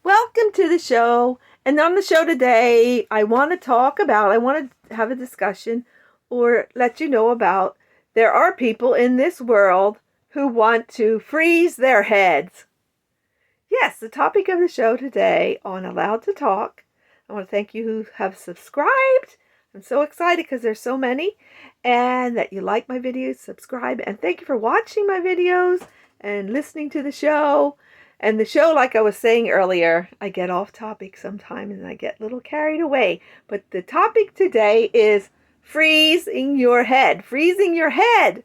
Welcome to the show. And on the show today, I want to have a discussion or let you know about there are people in this world who want to freeze their heads. Yes, the topic of the show today on Allowed to Talk. I want to thank you who have subscribed. I'm so excited because there's so many, and that you like my videos, subscribe, and thank you for watching my videos and listening to the show. And the show, like I was saying earlier, I get off topic sometimes and I get a little carried away. But the topic today is freezing your head. Freezing your head.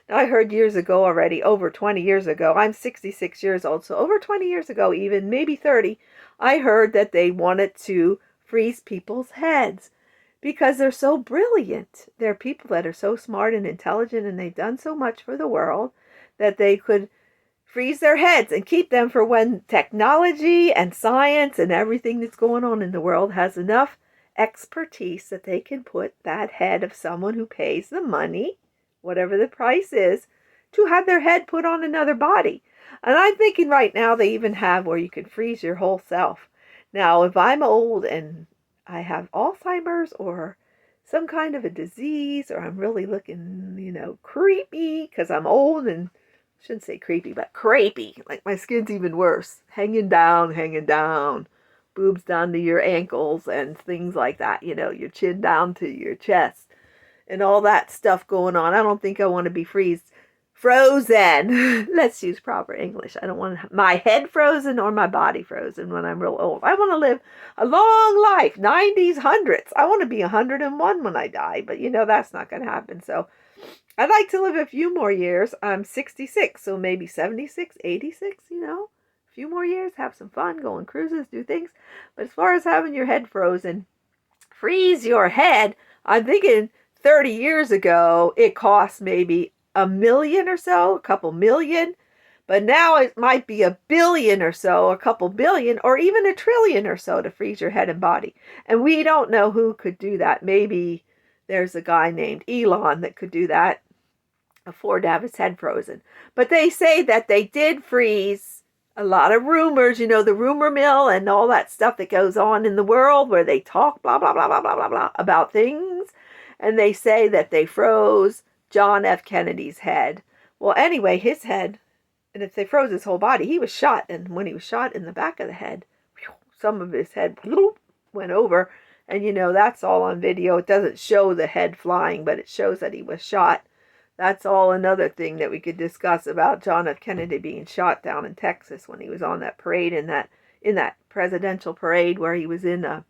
Now, I heard years ago already, over 20 years ago, I'm 66 years old, so over 20 years ago, even maybe 30, I heard that they wanted to freeze people's heads because they're so brilliant. They're people that are so smart and intelligent, and they've done so much for the world that they could freeze their heads and keep them for when technology and science and everything that's going on in the world has enough expertise that they can put that head of someone who pays the money, whatever the price is, to have their head put on another body. And I'm thinking right now they even have where you can freeze your whole self. Now, if I'm old and I have Alzheimer's or some kind of a disease, or I'm really looking, creepy because I'm old and shouldn't say creepy, but crepey. Like my skin's even worse. Hanging down. Boobs down to your ankles and things like that. Your chin down to your chest and all that stuff going on. I don't think I want to be frozen. Let's use proper English. I don't want my head frozen or my body frozen when I'm real old. I want to live a long life, 90s, hundreds. I want to be 101 when I die, but that's not going to happen. So I'd like to live a few more years. I'm 66, so maybe 76, 86, a few more years, have some fun, go on cruises, do things. But as far as having your head frozen, freeze your head, I'm thinking 30 years ago, it cost maybe $1 million or so, a couple million. But now it might be $1 billion or so, a couple billion, or even $1 trillion or so to freeze your head and body. And we don't know who could do that. Maybe there's a guy named Elon that could do that, afford to have his head frozen. But they say that they did freeze a lot of rumors, the rumor mill and all that stuff that goes on in the world where they talk blah, blah, blah, blah, blah, blah, blah about things. And they say that they froze John F. Kennedy's head. Well, anyway, his head, and if they froze his whole body, he was shot. And when he was shot in the back of the head, some of his head went over. And, that's all on video. It doesn't show the head flying, but it shows that he was shot. That's all another thing that we could discuss about John F. Kennedy being shot down in Texas when he was on that parade in that presidential parade where he was in a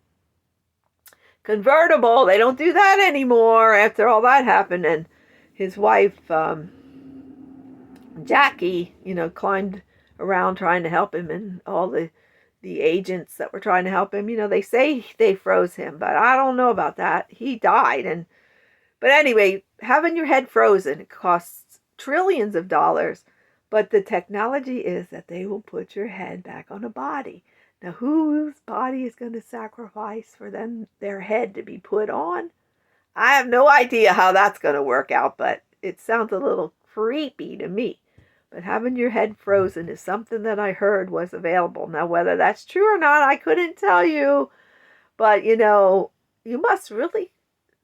convertible. They don't do that anymore after all that happened. And his wife, Jackie, climbed around trying to help him, and all the agents that were trying to help him, they say they froze him, but I don't know about that. He died. But anyway, having your head frozen, it costs trillions of dollars. But the technology is that they will put your head back on a body. Now, whose body is going to sacrifice for their head to be put on? I have no idea how that's going to work out, but it sounds a little creepy to me. But having your head frozen is something that I heard was available. Now, whether that's true or not, I couldn't tell you. But, you must really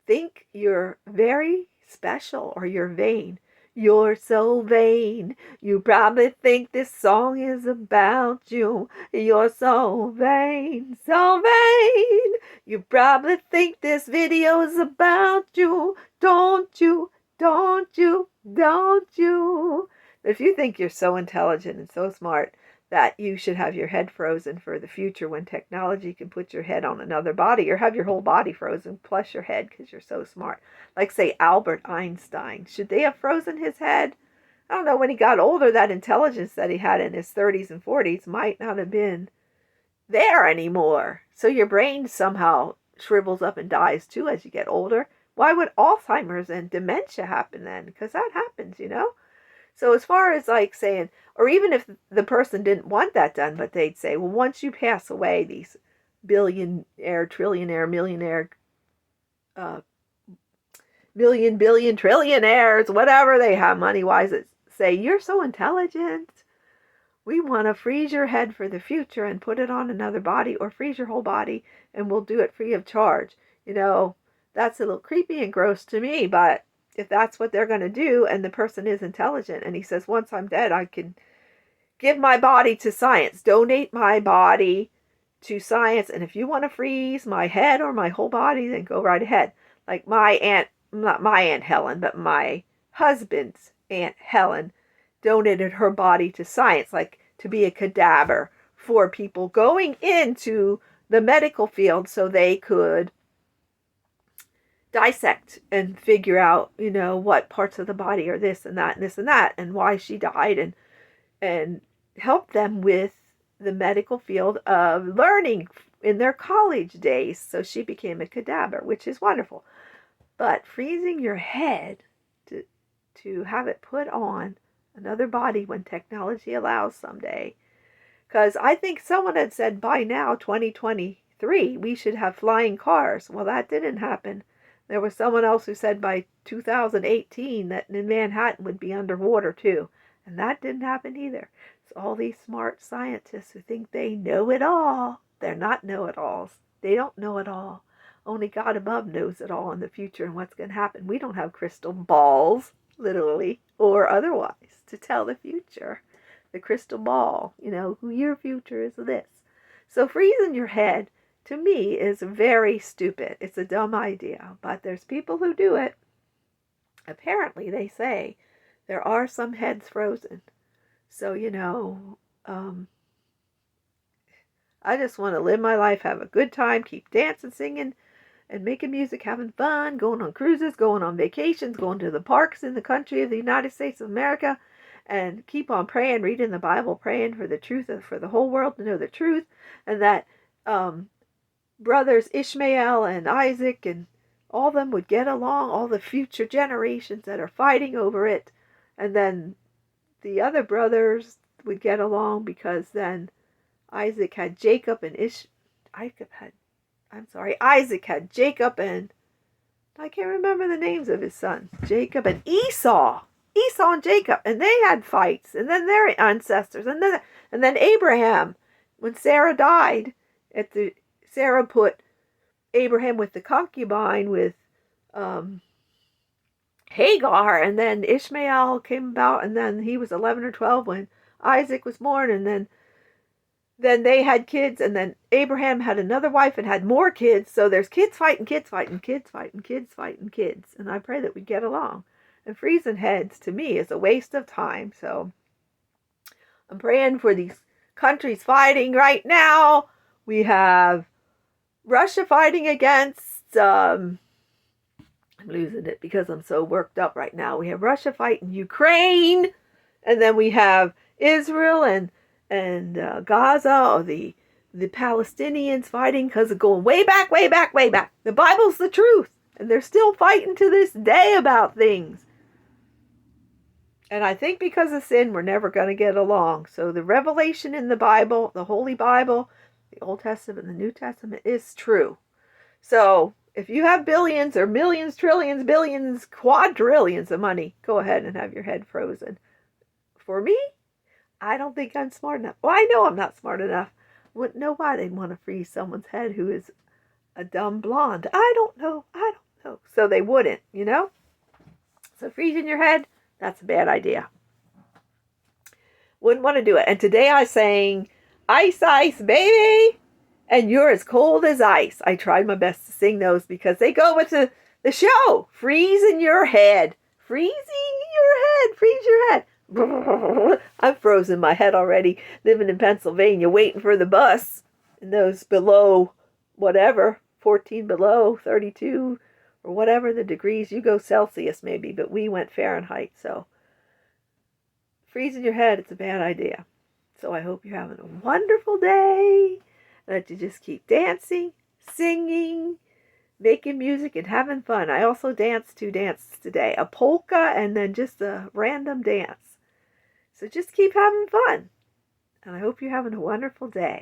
think you're very special or you're vain. You're so vain. You probably think this song is about you. You're so vain, so vain. You probably think this video is about you. Don't you? Don't you? Don't you? But if you think you're so intelligent and so smart that you should have your head frozen for the future when technology can put your head on another body, or have your whole body frozen plus your head because you're so smart. Like, say, Albert Einstein. Should they have frozen his head? I don't know. When he got older, that intelligence that he had in his 30s and 40s might not have been there anymore. So your brain somehow shrivels up and dies too as you get older. Why would Alzheimer's and dementia happen then? Because that happens. So as far as like saying, or even if the person didn't want that done, but they'd say, well, once you pass away, these billionaire, trillionaire, millionaire, million, billion, trillionaires, whatever they have money-wise, that say, you're so intelligent. We want to freeze your head for the future and put it on another body, or freeze your whole body and we'll do it free of charge. That's a little creepy and gross to me, but if that's what they're going to do and the person is intelligent and he says, once I'm dead, I can give my body to science, donate my body to science. And if you want to freeze my head or my whole body, then go right ahead. Like not my Aunt Helen, but my husband's Aunt Helen donated her body to science, like to be a cadaver for people going into the medical field so they could dissect and figure out, what parts of the body are this and that and this and that and why she died, and help them with the medical field of learning in their college days. So she became a cadaver, which is wonderful. But freezing your head to have it put on another body when technology allows someday. Because I think someone had said by now, 2023, we should have flying cars. Well, that didn't happen. There was someone else who said by 2018 that Manhattan would be underwater too. And that didn't happen either. So all these smart scientists who think they know it all, they're not know-it-alls. They don't know it all. Only God above knows it all in the future and what's going to happen. We don't have crystal balls, literally, or otherwise, to tell the future. The crystal ball, who your future is this. So freezing your head, to me, is very stupid. It's a dumb idea, but there's people who do it. Apparently, they say there are some heads frozen. So, I just want to live my life, have a good time, keep dancing, singing, and making music, having fun, going on cruises, going on vacations, going to the parks in the country of the United States of America, and keep on praying, reading the Bible, praying for the truth, for the whole world to know the truth, and that brothers Ishmael and Isaac and all of them would get along, all the future generations that are fighting over it, and then the other brothers would get along, because then Isaac had Jacob and Isaac had Jacob and, I can't remember the names of his sons, Jacob and Esau and Jacob, and they had fights, and then their ancestors, and then Abraham, when Sarah died, Sarah put Abraham with the concubine with Hagar, and then Ishmael came about, and then he was 11 or 12 when Isaac was born, and then they had kids, and then Abraham had another wife and had more kids. So there's kids fighting kids fighting kids fighting kids fighting kids. And I pray that we get along. And freezing heads, to me, is a waste of time. So I'm praying for these countries fighting right now. We have Russia fighting against, I'm losing it because I'm so worked up right now. We have Russia fighting Ukraine. And then we have Israel and Gaza, or the Palestinians fighting, because of going way back, way back, way back. The Bible's the truth, and they're still fighting to this day about things. And I think because of sin, we're never going to get along. So the revelation in the Bible, the Holy Bible, the Old Testament, and the New Testament is true. So if you have billions or millions, trillions, billions, quadrillions of money, go ahead and have your head frozen. For me, I don't think I'm smart enough. Well, I know I'm not smart enough. Wouldn't know why they'd want to freeze someone's head who is a dumb blonde. I don't know. So they wouldn't, So freezing your head, that's a bad idea. Wouldn't want to do it. And today I sang Ice, Ice, Baby, and You're as Cold as Ice. I tried my best to sing those because they go with the show. Freezing your head. Freezing your head. Freeze your head. I'm frozen my head already, living in Pennsylvania, waiting for the bus. And those below, whatever, 14 below, 32, or whatever the degrees. You go Celsius maybe, but we went Fahrenheit. So freezing your head, it's a bad idea. So I hope you're having a wonderful day, that you just keep dancing, singing, making music, and having fun. I also danced 2 dances today, a polka and then just a random dance. So just keep having fun. And I hope you're having a wonderful day.